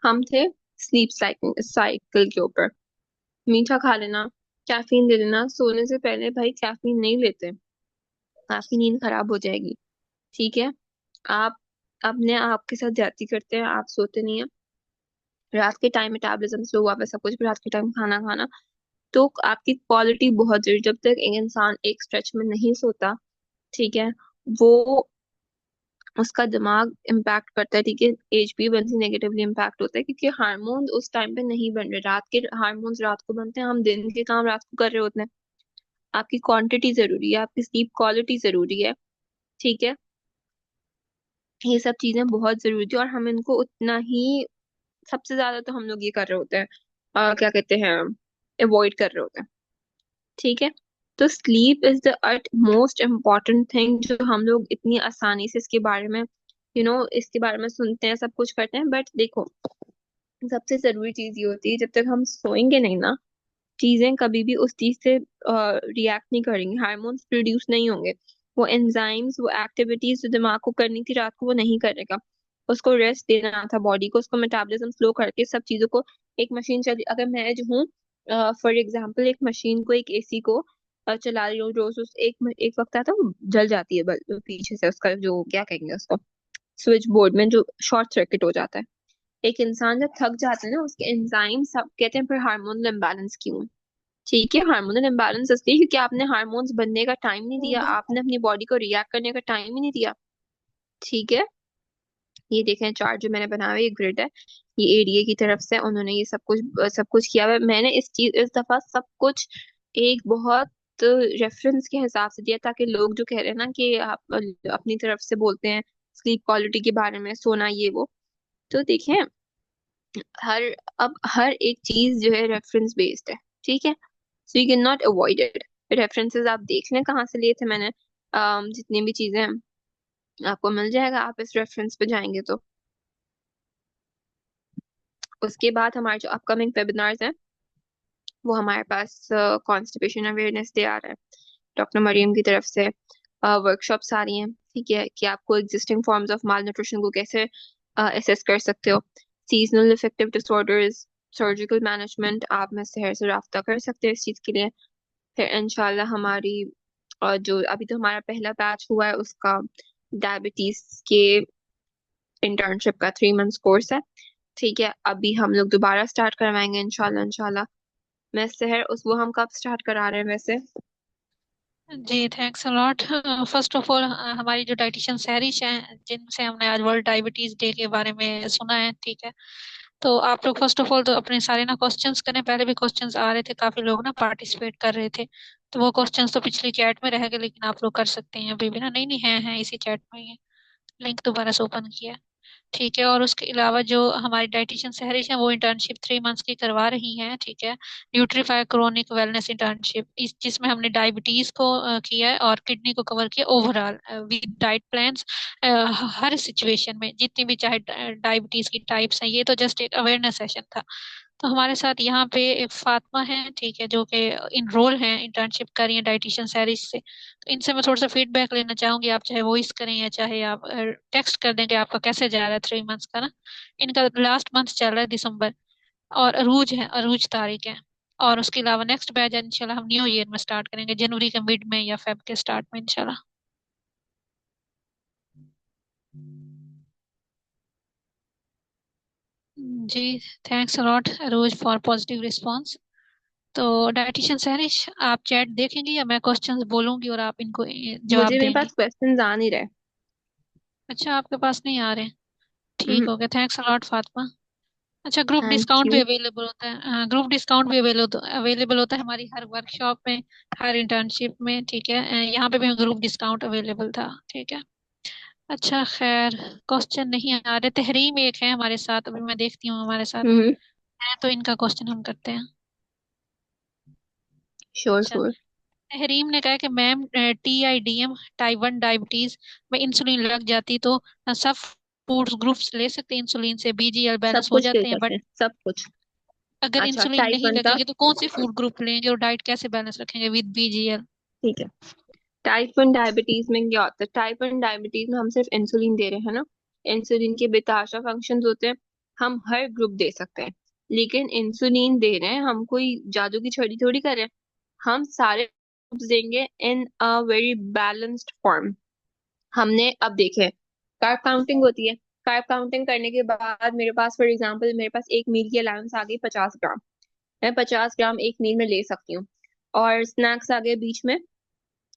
हम थे sleep cycle cycle के ऊपर। मीठा खा लेना, कैफीन ले लेना, सोने से पहले भाई कैफीन नहीं लेते, आपकी नींद खराब हो जाएगी। ठीक है। आप अपने आप के साथ ज्यादती करते हैं, आप सोते नहीं है। रात के टाइम मेटाबॉलिज्म स्लो हुआ, सब कुछ भी रात के टाइम खाना खाना, तो आपकी क्वालिटी बहुत जरूरी। जब तक एक इंसान एक स्ट्रेच में नहीं सोता, ठीक है, वो उसका दिमाग इम्पैक्ट करता है। ठीक है, HbA1c नेगेटिवली इम्पैक्ट होता है क्योंकि हार्मोन उस टाइम पे नहीं बन रहे। रात के हार्मोन्स रात को बनते हैं, हम दिन के काम रात को कर रहे होते हैं। आपकी क्वांटिटी जरूरी है, आपकी स्लीप क्वालिटी जरूरी है। ठीक है, ये सब चीजें बहुत जरूरी थी और हम इनको उतना ही, सबसे ज्यादा तो हम लोग ये कर रहे होते हैं, क्या कहते हैं, अवॉइड कर रहे होते हैं। ठीक है। तो sleep is the utmost important thing, जो हम लोग इतनी आसानी से इसके बारे में इसके बारे में सुनते हैं, सब कुछ करते हैं, बट देखो, सबसे जरूरी चीज ये होती है, जब तक हम सोएंगे नहीं ना, चीजें कभी भी उस चीज से रिएक्ट नहीं करेंगी, हार्मोन्स प्रोड्यूस नहीं होंगे। वो एंजाइम्स, वो एक्टिविटीज जो दिमाग को करनी थी रात को, वो नहीं करेगा। उसको रेस्ट देना था बॉडी को, उसको मेटाबॉलिज्म स्लो करके सब चीजों को, एक मशीन चली, अगर मैं जो हूँ फॉर एग्जाम्पल एक मशीन को, एक AC को चला रही हूँ रोज, उस एक वक्त आता है वो जल जाती है बल्ब पीछे से, उसका जो क्या कहेंगे उसको, स्विच बोर्ड में जो शॉर्ट सर्किट हो जाता है। एक इंसान जब थक जाता है ना, उसके एंजाइम सब कहते हैं फिर हार्मोनल इम्बैलेंस क्यों है। ठीक है, हार्मोनल इम्बैलेंस इसलिए क्योंकि आपने हार्मोन्स बनने का टाइम नहीं दिया, आपने अपनी बॉडी को रिएक्ट करने का टाइम ही नहीं दिया। ठीक है, ये देखें चार्ट जो मैंने बनाया हुआ है, ये ग्रिड है, ये ADA की तरफ से उन्होंने ये सब कुछ किया हुआ है। मैंने इस दफा सब कुछ एक बहुत रेफरेंस के हिसाब से दिया, ताकि लोग जो कह रहे हैं ना कि आप अपनी तरफ से बोलते हैं स्लीप क्वालिटी के बारे में, सोना ये वो, तो देखें, हर अब हर एक चीज जो है रेफरेंस बेस्ड है। ठीक है, so you can not avoid it. References आप देख लें कहाँ से लिए थे मैंने, जितनी भी चीजें हैं, आपको मिल जाएगा, आप इस रेफरेंस पे जाएंगे तो। उसके बाद हमारे जो अपकमिंग वेबिनार्स हैं, वो हमारे पास कॉन्स्टिपेशन अवेयरनेस डे आ रहा है, डॉक्टर मरियम की तरफ से वर्कशॉप्स आ रही हैं। ठीक है, कि आपको existing forms of mall nutrition को कैसे असेस कर सकते हो, seasonal effective disorders, surgical management, आप में सेहर से राब्ता कर सकते हो इस चीज के लिए। फिर इंशाल्लाह हमारी जो अभी तो हमारा पहला बैच हुआ है, उसका डायबिटीज के इंटर्नशिप का 3 मंथ्स कोर्स है। ठीक है, अभी हम लोग दोबारा स्टार्ट करवाएंगे इंशाल्लाह इंशाल्लाह। मैं सेहर उस वो हम कब स्टार्ट करा रहे हैं वैसे? जी thanks a lot. First of all हमारी जो डाइटिशियन सहरिश हैं जिनसे हमने आज वर्ल्ड डायबिटीज डे के बारे में सुना है, ठीक है, तो आप लोग फर्स्ट ऑफ ऑल तो अपने सारे ना क्वेश्चंस करें। पहले भी क्वेश्चंस आ रहे थे, काफी लोग ना पार्टिसिपेट कर रहे थे, तो वो क्वेश्चंस तो पिछली चैट में रह गए, लेकिन आप लोग कर सकते हैं अभी भी ना। नहीं नहीं, है इसी चैट में ही है, लिंक दोबारा से ओपन किया है। ठीक है, और उसके अलावा जो हमारी डाइटिशियन सहरिश हैं वो इंटर्नशिप 3 मंथ्स की करवा रही हैं, ठीक है, न्यूट्रीफाई क्रोनिक वेलनेस इंटर्नशिप, इस जिसमें हमने डायबिटीज को किया है और किडनी को कवर किया overall with diet plans. Her situation में जितनी भी चाहे डायबिटीज की टाइप्स हैं, ये तो जस्ट एक अवेयरनेस सेशन था। तो हमारे साथ यहाँ पे एक फातिमा है, ठीक है, जो कि इनरोल हैं, इंटर्नशिप कर रही है डाइटिशियन सैरिश से। तो इनसे मैं थोड़ा सा फीडबैक लेना चाहूंगी, आप चाहे वॉइस करें या चाहे आप टेक्स्ट कर दें कि आपका कैसे जा रहा है 3 मंथ्स का ना। इनका लास्ट मंथ चल रहा है दिसंबर, और अरूज है, अरूज तारीख है। और उसके अलावा नेक्स्ट बैच इंशाल्लाह हम न्यू ईयर में स्टार्ट करेंगे, जनवरी के मिड में या फेब के स्टार्ट में इंशाल्लाह। जी thanks a lot Arooj for positive response. तो डायटिशियन सहरिश, आप चैट देखेंगी या मैं क्वेश्चंस बोलूंगी और आप इनको जवाब मुझे मेरे देंगी? पास क्वेश्चंस आ नहीं रहे। अच्छा, आपके पास नहीं आ रहे? ठीक हम्म। हो गया, थैंक्स अलॉट फातिमा। अच्छा, ग्रुप थैंक डिस्काउंट भी यू। अवेलेबल होता है, ग्रुप डिस्काउंट भी अवेलेबल होता है हमारी हर वर्कशॉप में, हर इंटर्नशिप में, ठीक है। यहाँ पे भी ग्रुप डिस्काउंट अवेलेबल था, ठीक है। अच्छा खैर, क्वेश्चन नहीं आ रहे। तहरीम एक है हमारे साथ, अभी मैं देखती हूँ हमारे साथ हम्म। है, तो इनका क्वेश्चन हम करते हैं। श्योर अच्छा, श्योर। तहरीम ने कहा कि मैम TIDM टाइप 1 डायबिटीज में इंसुलिन लग जाती तो सब फूड ग्रुप्स ले सकते हैं इंसुलिन से, BGL सब बैलेंस हो कुछ ले जाते हैं, सकते बट हैं, सब कुछ। अगर अच्छा, इंसुलिन टाइप नहीं वन का। लगेगी तो कौन सी फूड ग्रुप लेंगे और डाइट कैसे बैलेंस रखेंगे विद BGL? ठीक है, टाइप 1 डायबिटीज में क्या होता है? टाइप 1 डायबिटीज में हम सिर्फ इंसुलिन दे रहे हैं ना, इंसुलिन के बेताशा फंक्शंस होते हैं। हम हर ग्रुप दे सकते हैं, लेकिन इंसुलिन दे रहे हैं, हम कोई जादू की छड़ी थोड़ी कर रहे हैं। हम सारे ग्रुप्स देंगे इन अ वेरी बैलेंस्ड फॉर्म। हमने अब देखे, कार्ब काउंटिंग होती है। कार्ब काउंटिंग करने के बाद मेरे पास फॉर एग्जांपल मेरे पास एक मील की अलाउंस आ गई 50 ग्राम। मैं 50 ग्राम एक मील में ले सकती हूँ। और स्नैक्स आ गए बीच में,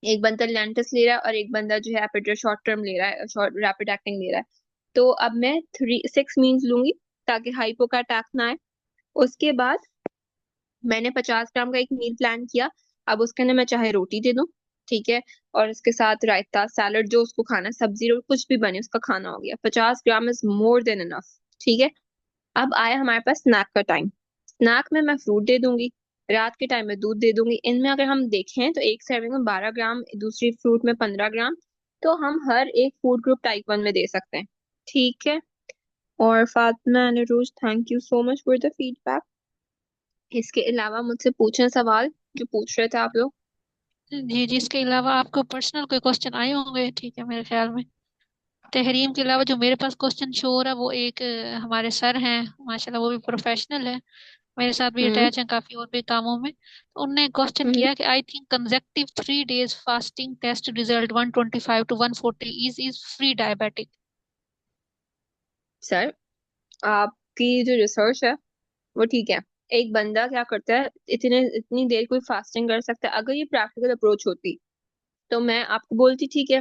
एक बंदा लेंटिस ले रहा है और एक बंदा जो है एपिड्रा शॉर्ट टर्म ले रहा है, शॉर्ट रैपिड एक्टिंग ले रहा है। तो अब मैं 6 मील्स लूंगी ताकि हाइपो का अटैक ना आए। उसके बाद मैंने 50 ग्राम का एक मील प्लान किया। अब उसके अंदर मैं चाहे रोटी दे दूं, ठीक है, और उसके साथ रायता सैलड जो उसको खाना है, सब्जी रोटी कुछ भी बने उसका खाना हो गया। 50 gram is more than enough, ठीक है। अब आया हमारे पास स्नैक का टाइम। स्नैक में मैं फ्रूट दे दूंगी, रात के टाइम में दूध दे दूंगी। इनमें अगर हम देखें तो एक सर्विंग में 12 ग्राम, दूसरी फ्रूट में 15 ग्राम। तो हम हर एक फूड ग्रुप टाइप 1 में दे सकते हैं, ठीक है। और Fatima and Rose, thank you so much for the feedback. इसके अलावा मुझसे पूछें सवाल जो पूछ रहे थे आप लोग। जी जी, इसके अलावा आपको पर्सनल कोई क्वेश्चन आए होंगे, ठीक है, मेरे ख्याल में। तहरीम के अलावा जो मेरे पास क्वेश्चन शो हो रहा है वो एक हमारे सर हैं, माशाल्लाह वो भी प्रोफेशनल है, मेरे साथ भी हम्म। अटैच हैं काफी और भी कामों में। तो उनने क्वेश्चन हम्म। किया कि I think consecutive 3 days fasting test result 125 to 140 is free diabetic. Sir, आपकी जो रिसर्च है वो ठीक है। एक बंदा क्या करता है, इतने इतनी देर कोई फास्टिंग कर सकता है? अगर ये प्रैक्टिकल अप्रोच होती तो मैं आपको बोलती ठीक है।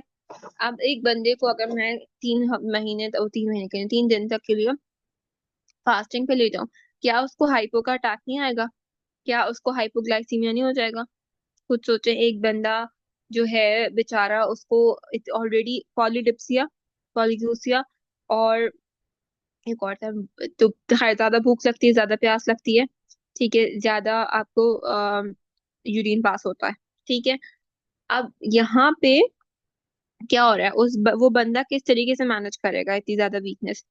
अब एक बंदे को अगर मैं 3 महीने, तो 3 महीने के लिए 3 दिन तक के लिए फास्टिंग पे ले जाऊं, क्या उसको हाइपो का अटैक नहीं आएगा? क्या उसको हाइपोग्लाइसीमिया नहीं हो जाएगा? खुद सोचे, एक बंदा जो है बेचारा, उसको ऑलरेडी पॉलीडिप्सिया, पॉलीगूसिया, और एक और था, तो हर ज्यादा भूख लगती है, ज्यादा प्यास लगती है, ठीक है, ज्यादा आपको यूरिन पास होता है, ठीक है। अब यहाँ पे क्या हो रहा है, वो बंदा किस तरीके से मैनेज करेगा इतनी ज्यादा वीकनेस?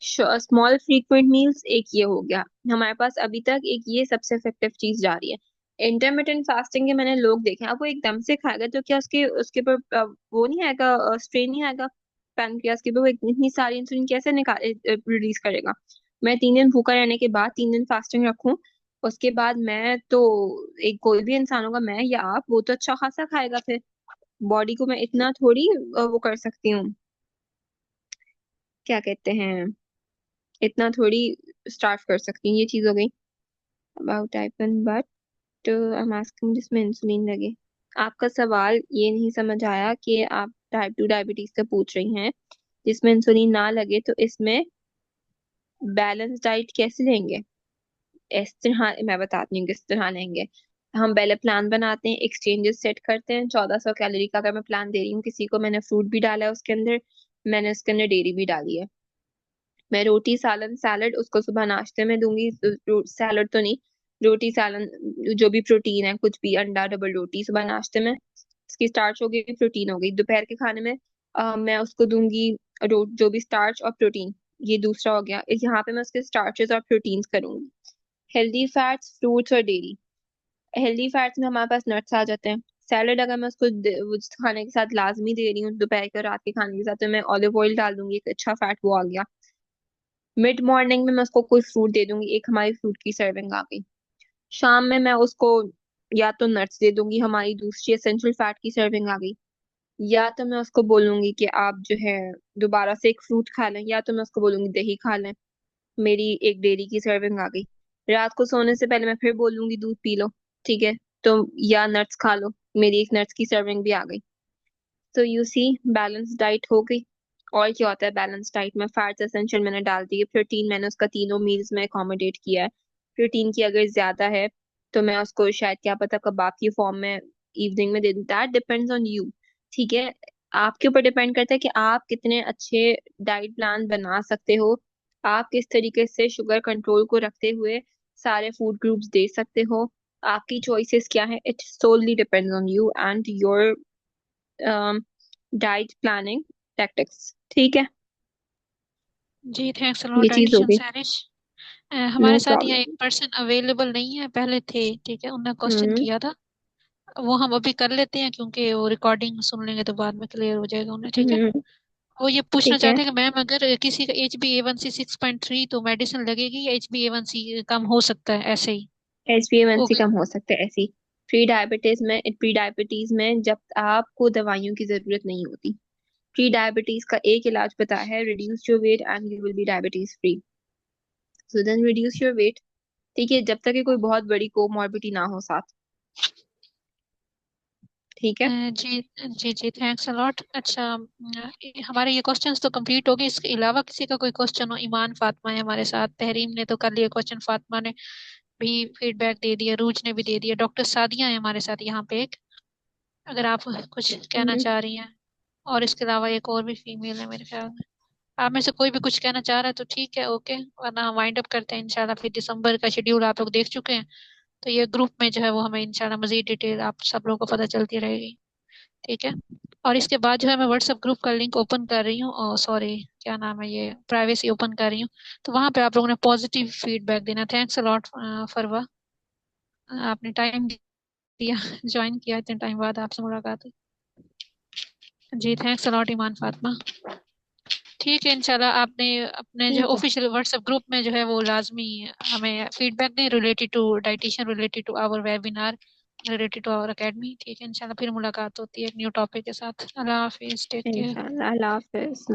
स्मॉल फ्रीक्वेंट मील्स एक ये हो गया हमारे पास अभी तक, एक ये सबसे इफेक्टिव चीज जा रही है। इंटरमिटेंट फास्टिंग के मैंने लोग देखे हैं, अब वो एकदम से खाएगा तो क्या उसके उसके ऊपर वो नहीं आएगा, स्ट्रेन नहीं आएगा पैनक्रियास के ऊपर? वो इतनी सारी इंसुलिन कैसे निकाल रिलीज करेगा? मैं 3 दिन भूखा रहने के बाद 3 दिन फास्टिंग रखूं, उसके बाद मैं तो, एक कोई भी इंसान होगा, मैं या आप, वो तो अच्छा खासा खाएगा फिर। बॉडी को मैं इतना थोड़ी वो कर सकती हूँ, क्या कहते हैं, इतना थोड़ी स्टार्व कर सकती हूँ। ये चीज हो गई about type 1, but I am asking जिसमें इंसुलिन लगे। आपका सवाल ये नहीं समझ आया कि आप टाइप 2 डायबिटीज का पूछ रही हैं जिसमें इंसुलिन ना लगे, तो इसमें बैलेंस डाइट कैसे लेंगे? इस तरह मैं बताती हूँ किस तरह लेंगे। हम पहले प्लान बनाते हैं, एक्सचेंजेस सेट करते हैं। 1400 कैलोरी का अगर मैं प्लान दे रही हूँ किसी को, मैंने फ्रूट भी डाला है उसके अंदर, मैंने उसके अंदर डेयरी भी डाली है। मैं रोटी सालन सैलड उसको सुबह नाश्ते में दूंगी, सैलड तो नहीं, रोटी सालन, जो भी प्रोटीन है, कुछ भी, अंडा डबल रोटी सुबह नाश्ते में, इसकी स्टार्च हो गई, प्रोटीन हो गई। दोपहर के खाने में मैं उसको दूंगी जो भी स्टार्च और प्रोटीन, ये दूसरा हो गया। यहाँ पे मैं उसके स्टार्चेस और प्रोटीन्स करूंगी। हेल्दी फैट्स, फ्रूट्स और डेयरी। हेल्दी फैट्स में हमारे पास नट्स आ जाते हैं। सैलड अगर मैं उसको वो खाने के साथ लाजमी दे रही हूँ, दोपहर के और रात के खाने के साथ, तो मैं ऑलिव ऑयल डाल दूंगी, एक अच्छा फैट वो आ गया। मिड मॉर्निंग में मैं उसको कोई फ्रूट दे दूंगी, एक हमारी फ्रूट की सर्विंग आ गई। शाम में मैं उसको या तो नट्स दे दूंगी, हमारी दूसरी एसेंशियल फैट की सर्विंग आ गई। या तो मैं उसको बोलूंगी कि आप जो है दोबारा से एक फ्रूट खा लें, या तो मैं उसको बोलूंगी दही खा लें, मेरी एक डेयरी की सर्विंग आ गई। रात को सोने से पहले मैं फिर बोलूंगी दूध पी लो, ठीक है, तो या नट्स खा लो, मेरी एक नट्स की सर्विंग भी आ गई। तो यू सी, बैलेंस डाइट हो गई। और क्या होता है बैलेंस डाइट में? फैट्स एसेंशियल मैंने डाल दिए, प्रोटीन मैंने उसका तीनों मील्स में अकोमोडेट किया है। प्रोटीन की अगर ज्यादा है तो मैं उसको शायद क्या पता कबाब की फॉर्म में इवनिंग में दे दूँ, दैट डिपेंड्स ऑन यू, ठीक है। आपके ऊपर डिपेंड करता है कि आप कितने अच्छे डाइट प्लान बना सकते हो, आप किस तरीके से शुगर कंट्रोल को रखते हुए सारे फूड ग्रुप्स दे सकते हो। आपकी चॉइसेस क्या है, it solely depends on you and your diet planning tactics, ठीक है। जी थैंक्स अ ये लॉट चीज हो डाइटिशियन गई। सैरिश। नो हमारे साथ यहाँ एक प्रॉब्लम। पर्सन अवेलेबल नहीं है, पहले थे, ठीक है, उन्होंने क्वेश्चन हम्म। किया था। वो हम अभी कर लेते हैं क्योंकि वो रिकॉर्डिंग सुन लेंगे तो बाद में क्लियर हो जाएगा उन्हें, ठीक है। हम्म। वो ये पूछना ठीक है। चाहते हैं कि मैम अगर किसी का HbA1c 6.3 तो मेडिसिन लगेगी या HbA1c कम हो सकता है ऐसे ही? वो HbA1c भी। कम हो सकता है ऐसी। प्री डायबिटीज में जब आपको दवाइयों की जरूरत नहीं होती। प्री डायबिटीज का एक इलाज पता है, reduce your weight and you will be diabetes free. So then reduce your weight. ठीक है, जब तक कि कोई बहुत बड़ी कोमॉर्बिडिटी ना हो साथ। ठीक है। जी जी जी, थैंक्स अलॉट। अच्छा, हमारे ये क्वेश्चंस तो कंप्लीट हो गए। इसके अलावा किसी का कोई क्वेश्चन हो? ईमान फातिमा है हमारे साथ, तहरीम ने तो कर लिया क्वेश्चन, फातिमा ने भी फीडबैक दे दिया, रूज ने भी दे दिया, डॉक्टर सादिया है हमारे साथ यहाँ पे एक, अगर आप कुछ कहना हम्म। चाह रही हैं। और इसके अलावा एक और भी फीमेल है मेरे ख्याल में। आप में से कोई भी कुछ कहना चाह रहा है तो ठीक है, ओके, वरना हम वाइंड अप करते हैं इंशाल्लाह। फिर दिसंबर का शेड्यूल आप लोग देख चुके हैं, तो ये ग्रुप में जो है वो हमें इंशाल्लाह मजीद डिटेल आप सब लोगों को पता चलती रहेगी। ठीक है। और इसके बाद जो है मैं व्हाट्सएप ग्रुप का लिंक ओपन कर रही हूँ, और सॉरी, क्या नाम है, ये प्राइवेसी ओपन कर रही हूँ। तो वहां पे आप लोगों ने पॉजिटिव फीडबैक देना। थैंक्स अलॉट फरवा, आपने टाइम दिया, ज्वाइन किया, इतने टाइम बाद आपसे मुलाकात हुई। जी थैंक्स अलॉट ईमान फातिमा। ठीक है, इंशाल्लाह आपने अपने जो ठीक है। ऑफिशियल व्हाट्सएप ग्रुप में जो है वो लाजमी हमें फीडबैक दें related to dietitian, related to our webinar, related to our academy. ठीक है, इंशाल्लाह फिर मुलाकात होती है एक न्यू टॉपिक के साथ। अल्लाह हाफिज, टेक केयर। इंशाल्लाह। अल्लाह हाफिज।